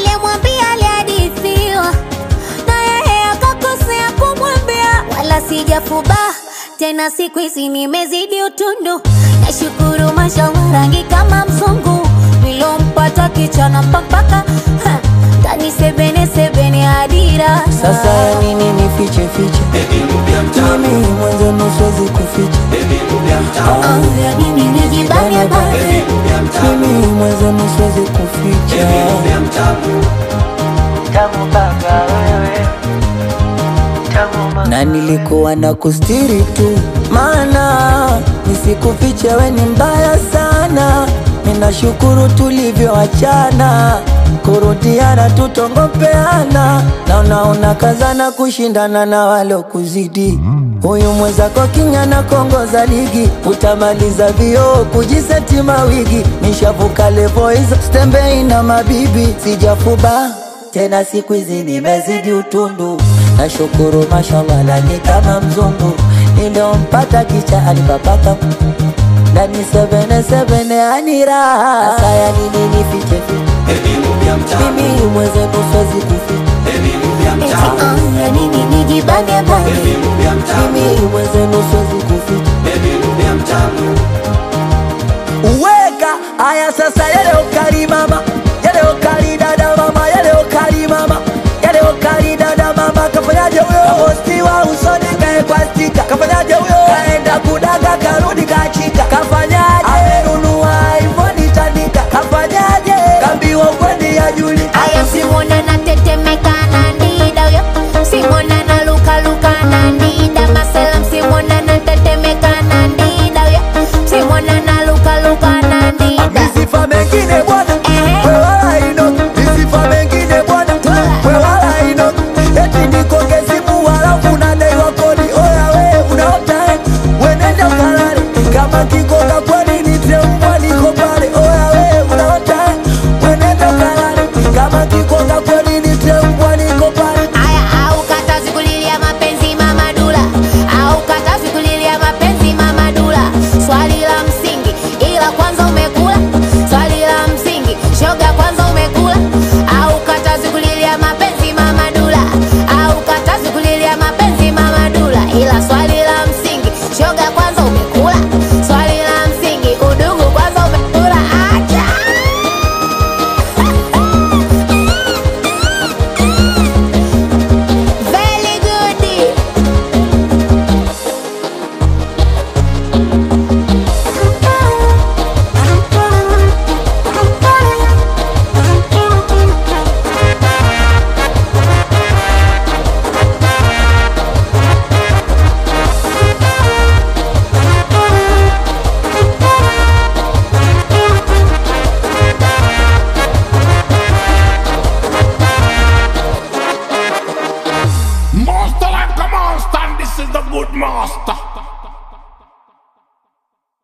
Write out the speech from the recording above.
aliyemwambia alihadithiwa, na yeye akakosea kumwambia. Wala sijafuba tena, siku hizi nimezidi utundu. Nashukuru mashallah, rangi kama mzungu, nilompata kichana mpaka tani sebene adira. Sasa ya nini nifiche fiche? Mimi mwanzo nusuwezi kuficha. Ya nini nijibane bane? Mimi mwanzo nusuwezi kuficha. Tamu baba wewe, na nilikuwa na kustiri tu, maana nisikufiche we ni mbaya sana. Ninashukuru tulivyoachana, kurudiana tutongopeana, na unaona kazana kushindana na walo kuzidi. Huyu mwezako kinyana kongoza ligi, utamaliza vio kujiseti mawigi. Nishavuka levo hizo stembei na mabibi, sijafuba tena siku hizi nimezidi utundu. Nashukuru mashallah, lani kama mzungu, niliompata kicha alipapaka ndani sebene aniraha. Sasa ya nini nifiche fiche? Mimi mwezenu siwezi kuficha. Ya nini nijibane bane? Mimi mwezenu siwezi kuficha. Uweka aya sasa, yale ukali mama, yale ukali dada mama, yale ukali mama, yale ukali dada mama. Kafanyaje huyo? Kapostiwa usoni kae kwa stika. Kafanyaje huyo? Kaenda kudaga karudi kachika. Kafanyaje? Amenunua iPhone tandika. Kafanyaje? Kambiwa kwendi ya Juli. Aya simona na tetemeka na ndida yo, simona na luka na ndida. Masalam simona na tetemeka na ndida yo, simona na luka na ndida. Misifa mengine bwana, we wala ino. Misifa mengine bwana, we wala ino. Eti niko kesimu walafu unadaiwa kodi. Oya we unaota wenenda ukalale, kama kikoka kwani nite mbwa niko pale. Oya we unaota wenenda ukalale, kama kikoka